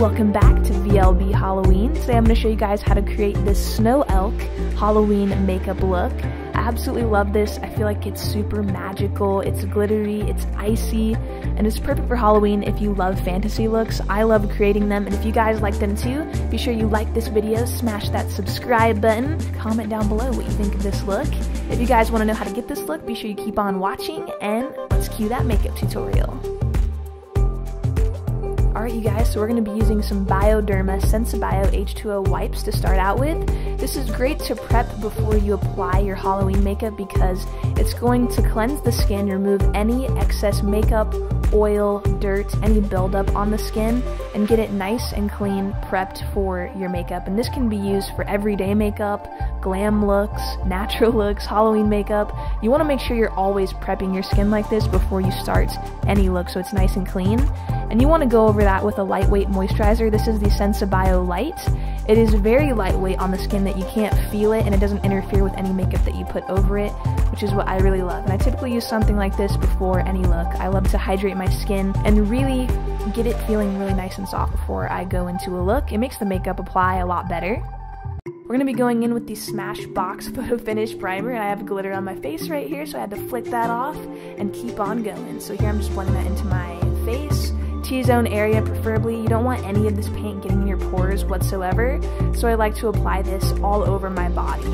Welcome back to VLB Halloween. Today I'm going to show you guys how to create this snow elk Halloween makeup look. I absolutely love this. I feel like it's super magical, it's glittery, it's icy, and it's perfect for Halloween if you love fantasy looks. I love creating them, and if you guys like them too, be sure you like this video, smash that subscribe button, comment down below what you think of this look. If you guys want to know how to get this look, be sure you keep on watching, and let's cue that makeup tutorial. Alright you guys, so we're going to be using some Bioderma Sensibio H2O wipes to start out with. This is great to prep before you apply your Halloween makeup because it's going to cleanse the skin, remove any excess makeup, oil, dirt, any buildup on the skin, and get it nice and clean prepped for your makeup. And this can be used for everyday makeup, glam looks, natural looks, Halloween makeup. You want to make sure you're always prepping your skin like this before you start any look so it's nice and clean. And you want to go over that with a lightweight moisturizer. This is the Sensibio Light. It is very lightweight on the skin that you can't feel it, and it doesn't interfere with any makeup that you put over it, which is what I really love. And I typically use something like this before any look. I love to hydrate my skin and really get it feeling really nice and soft before I go into a look. It makes the makeup apply a lot better. We're going to be going in with the Smashbox Photo Finish Primer, and I have glitter on my face right here, so I had to flick that off and keep on going. So here I'm just blending that into my face. T-zone area preferably. You don't want any of this paint getting in your pores whatsoever, so I like to apply this all over my body.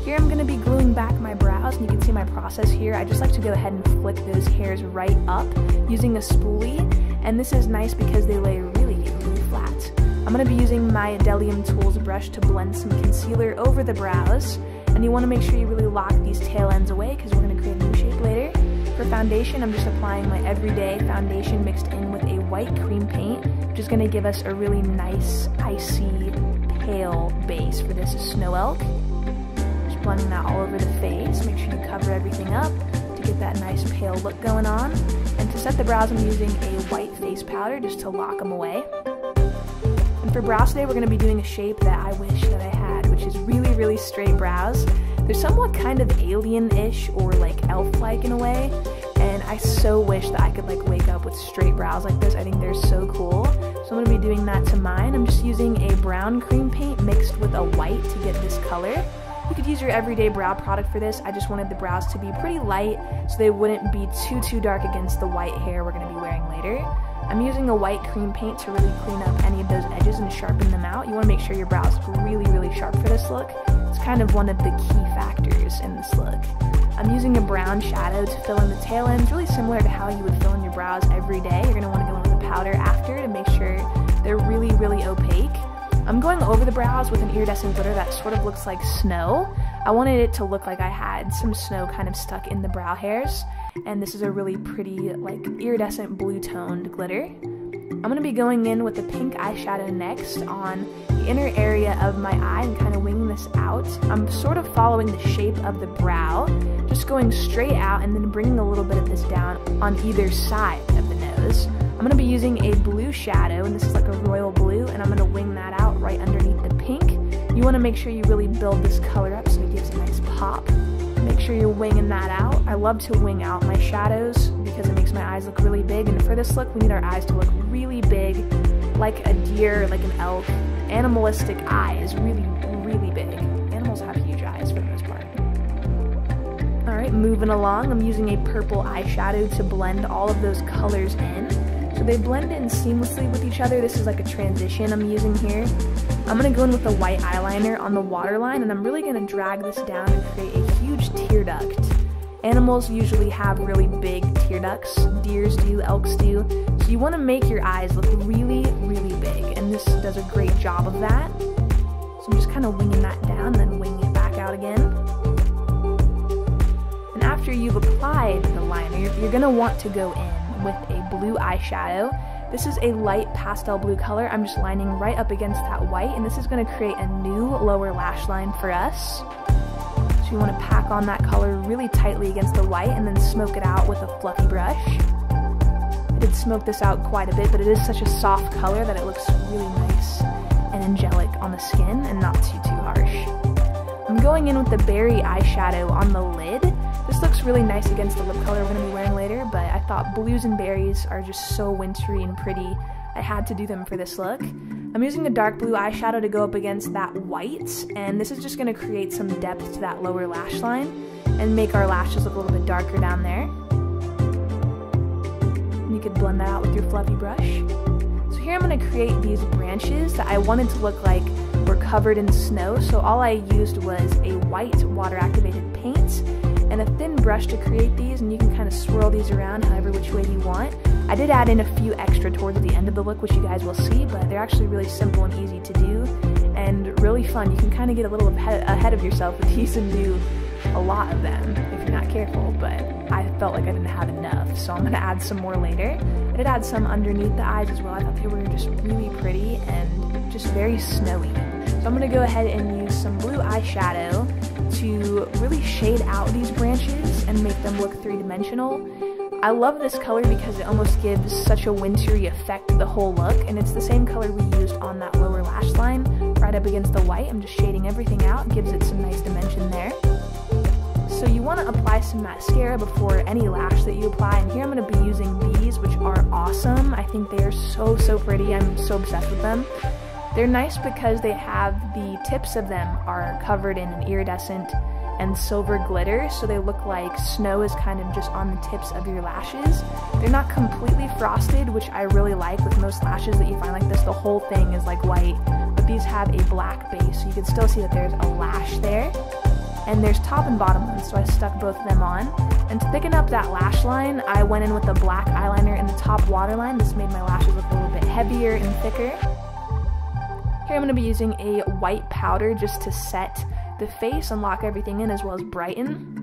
Here I'm going to be gluing back my brows, and you can see my process here. I just like to go ahead and flick those hairs right up using a spoolie, and this is nice because they lay really flat. I'm going to be using my Delium Tools brush to blend some concealer over the brows, and you want to make sure you really lock these tail ends away because we're going to create a new shape later. For foundation, I'm just applying my everyday foundation mixed in with a white cream paint, which is going to give us a really nice, icy, pale base for this snow elk. Just blending that all over the face. Make sure you cover everything up to get that nice pale look going on. And to set the brows, I'm using a white face powder just to lock them away. And for brows today, we're going to be doing a shape that I wish that I had, which is really straight brows. They're somewhat kind of alien-ish or like elf-like in a way, and I so wish that I could like wake up with straight brows like this. I think they're so cool. So I'm going to be doing that to mine. I'm just using a brown cream paint mixed with a white to get this color. You could use your everyday brow product for this. I just wanted the brows to be pretty light so they wouldn't be too dark against the white hair we're going to be wearing later. I'm using a white cream paint to really clean up any of those edges and sharpen them out. You want to make sure your brows look really sharp for this look. It's kind of one of the key factors in this look. I'm using a brown shadow to fill in the tail ends, really similar to how you would fill in your brows every day. You're going to want to go in with a powder after to make sure they're really opaque. I'm going over the brows with an iridescent glitter that sort of looks like snow. I wanted it to look like I had some snow kind of stuck in the brow hairs, and this is a really pretty like iridescent blue toned glitter. I'm going to be going in with the pink eyeshadow next on the inner area of my eye and kind of winging this out. I'm sort of following the shape of the brow, just going straight out and then bringing a little bit of this down on either side of the nose. I'm going to be using a blue shadow, and this is like a royal blue, and I'm going to wing that out right underneath the pink. You want to make sure you really build this color up so it gives a nice pop. Make sure you're winging that out. I love to wing out my shadows because it makes my eyes look really big, and for this look we need our eyes to look really big, like a deer, like an elk. Animalistic eyes, really big. Animals have huge eyes for the most part. Alright, moving along, I'm using a purple eyeshadow to blend all of those colors in. So they blend in seamlessly with each other. This is like a transition I'm using here. I'm going to go in with a white eyeliner on the waterline, and I'm really going to drag this down and create a huge tear duct. Animals usually have really big tear ducts. Deers do, elks do. So you want to make your eyes look really big, and this does a great job of that. So I'm just kind of winging that down, then winging it back out again. And after you've applied the liner, you're going to want to go in with a blue eyeshadow. This is a light pastel blue color. I'm just lining right up against that white, and this is going to create a new lower lash line for us. So you want to pack on that color really tightly against the white and then smoke it out with a fluffy brush. I did smoke this out quite a bit, but it is such a soft color that it looks really nice and angelic on the skin and not too harsh. I'm going in with the berry eyeshadow on the lid. This looks really nice against the lip color we're going to be wearing later, but I thought blues and berries are just so wintry and pretty. I had to do them for this look. I'm using a dark blue eyeshadow to go up against that white, and this is just going to create some depth to that lower lash line and make our lashes look a little bit darker down there. And you could blend that out with your fluffy brush. So here I'm going to create these branches that I wanted to look like were covered in snow, so all I used was a white water-activated paint and a thin brush to create these, and you can kind of swirl these around however which way you want. I did add in a few extra towards the end of the look, which you guys will see, but they're actually really simple and easy to do and really fun. You can kind of get a little ahead of yourself with these and do a lot of them if you're not careful, but I felt like I didn't have enough, so I'm going to add some more later. I did add some underneath the eyes as well. I thought they were just really pretty and just very snowy. So I'm going to go ahead and use some blue eyeshadow to really shade out these branches and make them look three-dimensional. I love this color because it almost gives such a wintry effect to the whole look, and it's the same color we used on that lower lash line right up against the white. I'm just shading everything out, gives it some nice dimension there. So you want to apply some mascara before any lash that you apply, and here I'm going to be using these, which are awesome. I think they are so pretty. I'm so obsessed with them. They're nice because they have the tips of them are covered in an iridescent and silver glitter, so they look like snow is kind of just on the tips of your lashes. They're not completely frosted, which I really like. With most lashes that you find like this, the whole thing is like white, but these have a black base, so you can still see that there's a lash there. And there's top and bottom ones, so I stuck both of them on. And to thicken up that lash line, I went in with a black eyeliner in the top waterline. This made my lashes look a little bit heavier and thicker. Here I'm going to be using a white powder just to set the face and lock everything in, as well as brighten.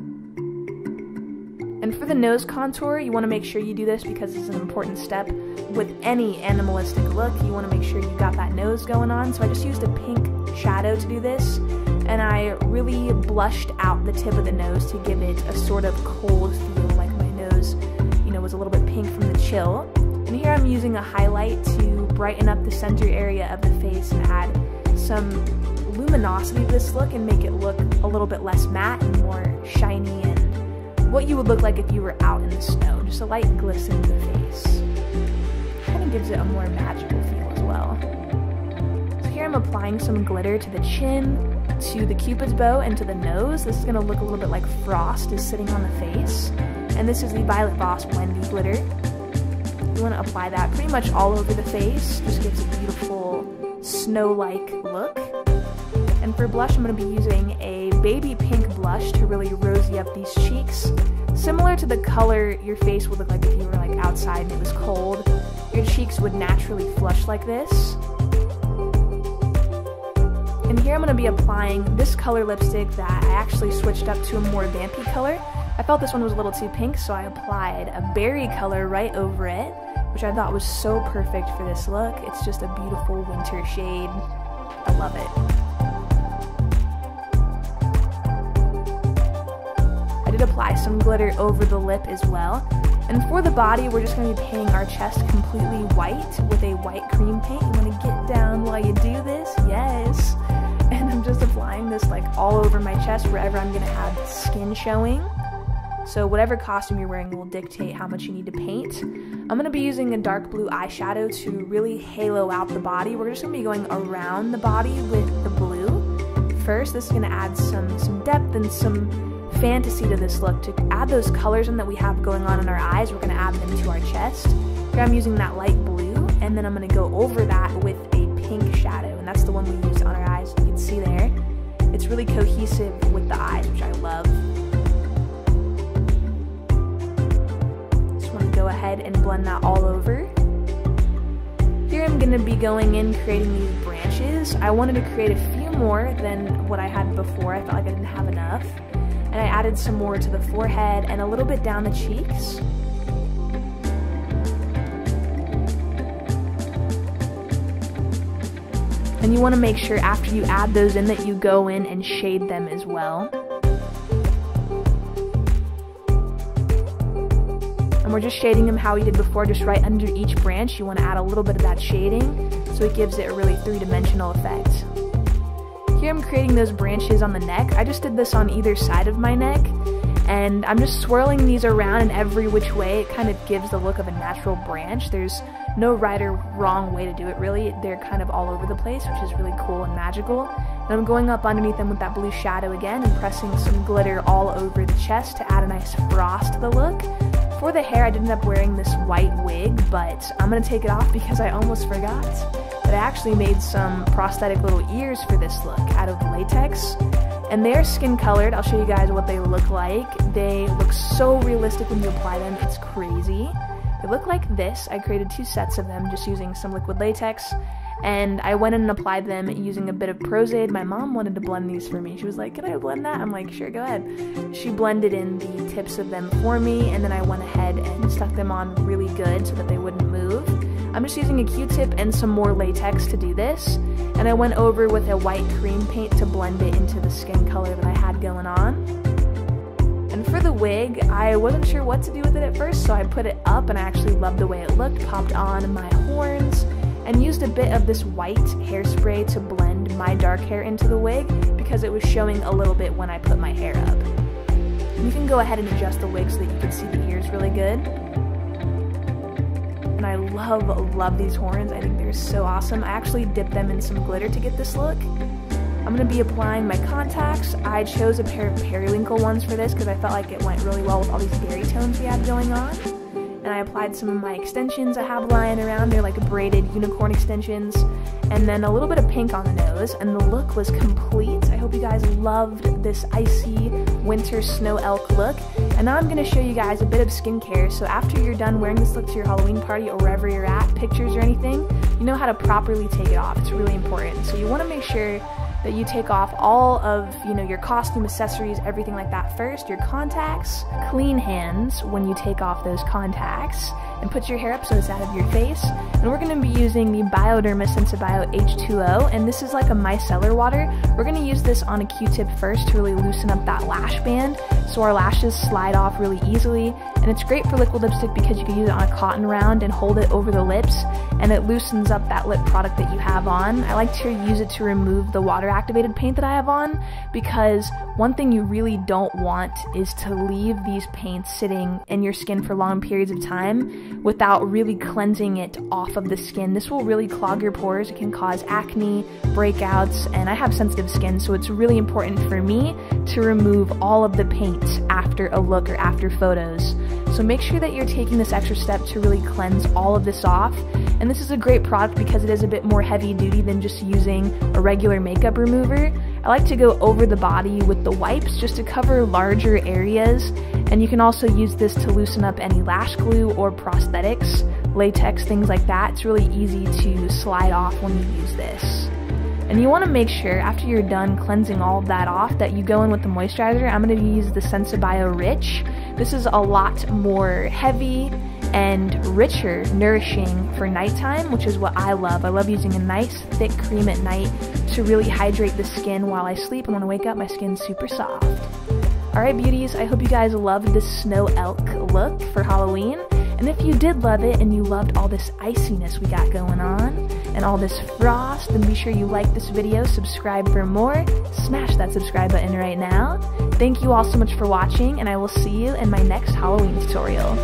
And for the nose contour, you want to make sure you do this because it's an important step with any animalistic look. You want to make sure you got that nose going on, so I just used a pink shadow to do this, and I really blushed out the tip of the nose to give it a sort of cold feel, like my nose, you know, was a little bit pink from the chill. And here I'm using a highlight to brighten up the center area of the face and add some luminosity to this look and make it look a little bit less matte and more shiny and what you would look like if you were out in the snow. Just a light glisten to the face. Kind of gives it a more magical feel as well. So here I'm applying some glitter to the chin, to the cupid's bow, and to the nose. This is going to look a little bit like frost is sitting on the face. And this is the Violet Voss Wendy glitter. You want to apply that pretty much all over the face. Just gives a beautiful snow-like look. And for blush, I'm going to be using a baby pink blush to really rosy up these cheeks. Similar to the color your face would look like if you were like outside and it was cold. Your cheeks would naturally flush like this. And here I'm going to be applying this color lipstick that I actually switched up to a more vampy color. I felt this one was a little too pink, so I applied a berry color right over it, which I thought was so perfect for this look. It's just a beautiful winter shade. I love it. I did apply some glitter over the lip as well. And for the body, we're just going to be painting our chest completely white with a white cream paint. You want to get down while you do this? Yes. And I'm just applying this like all over my chest wherever I'm going to have skin showing. So whatever costume you're wearing will dictate how much you need to paint. I'm going to be using a dark blue eyeshadow to really halo out the body. We're just going to be going around the body with the blue. First, this is going to add some depth and some fantasy to this look. To add those colors in that we have going on in our eyes, we're going to add them to our chest. Here I'm using that light blue, and then I'm going to go over that with a pink shadow, and that's the one we used on our eyes. You can see there. It's really cohesive with the eyes, which I love. Just want to go ahead and blend that all over. Here I'm going to be going in creating these branches. I wanted to create a few more than what I had before. I felt like I didn't have enough. And I added some more to the forehead and a little bit down the cheeks. And you want to make sure after you add those in that you go in and shade them as well. And we're just shading them how we did before, just right under each branch. You want to add a little bit of that shading so it gives it a really three-dimensional effect. Here I'm creating those branches on the neck. I just did this on either side of my neck, and I'm just swirling these around in every which way. It kind of gives the look of a natural branch. There's no right or wrong way to do it, really. They're kind of all over the place, which is really cool and magical. And I'm going up underneath them with that blue shadow again and pressing some glitter all over the chest to add a nice frost to the look. For the hair, I ended up wearing this white wig, but I'm going to take it off because I almost forgot that I actually made some prosthetic little ears for this look out of latex. And they're skin colored. I'll show you guys what they look like. They look so realistic when you apply them, it's crazy. They look like this. I created 2 sets of them just using some liquid latex. And I went in and applied them using a bit of Prozade. My mom wanted to blend these for me. She was like, "Can I blend that?" I'm like, "Sure, go ahead." She blended in the tips of them for me, and then I went ahead and stuck them on really good so that they wouldn't move. I'm just using a Q-tip and some more latex to do this. And I went over with a white cream paint to blend it into the skin color that I had going on. And for the wig, I wasn't sure what to do with it at first, so I put it up and I actually loved the way it looked, popped on my horns, and used a bit of this white hairspray to blend my dark hair into the wig because it was showing a little bit when I put my hair up. You can go ahead and adjust the wig so that you can see the ears really good. And I love these horns. I think they're so awesome. I actually dipped them in some glitter to get this look. I'm going to be applying my contacts. I chose a pair of periwinkle ones for this because I felt like it went really well with all these berry tones we had going on. And I applied some of my extensions I have lying around. They're like braided unicorn extensions. And then a little bit of pink on the nose, and the look was complete. I hope you guys loved this icy winter snow elk look. And now I'm going to show you guys a bit of skincare. So after you're done wearing this look to your Halloween party or wherever you're at, pictures or anything, you know how to properly take it off. It's really important. So you want to make sure that you take off all of, your costume, accessories, everything like that first, your contacts, clean hands when you take off those contacts, and put your hair up so it's out of your face. And we're going to be using the Bioderma Sensibio H2O, and this is like a micellar water. We're going to use this on a Q-tip first to really loosen up that lash band so our lashes slide off really easily. And it's great for liquid lipstick because you can use it on a cotton round and hold it over the lips, and it loosens up that lip product that you have on. I like to use it to remove the water activated paint that I have on, because one thing you really don't want is to leave these paints sitting in your skin for long periods of time without really cleansing it off of the skin. This will really clog your pores. It can cause acne, breakouts, and I have sensitive skin, so it's really important for me to remove all of the paint after a look or after photos. So make sure that you're taking this extra step to really cleanse all of this off. And this is a great product because it is a bit more heavy duty than just using a regular makeup remover. I like to go over the body with the wipes just to cover larger areas, and you can also use this to loosen up any lash glue or prosthetics, latex, things like that. It's really easy to slide off when you use this. And you want to make sure after you're done cleansing all of that off that you go in with the moisturizer. I'm going to use the Sensibio Rich. This is a lot more heavy and richer, nourishing for nighttime, which is what I love. I love using a nice thick cream at night to really hydrate the skin while I sleep, and when I wake up my skin's super soft. Alright beauties, I hope you guys loved this snow elk look for Halloween. And if you did love it and you loved all this iciness we got going on and all this frost, then be sure you like this video, subscribe for more, smash that subscribe button right now. Thank you all so much for watching, and I will see you in my next Halloween tutorial.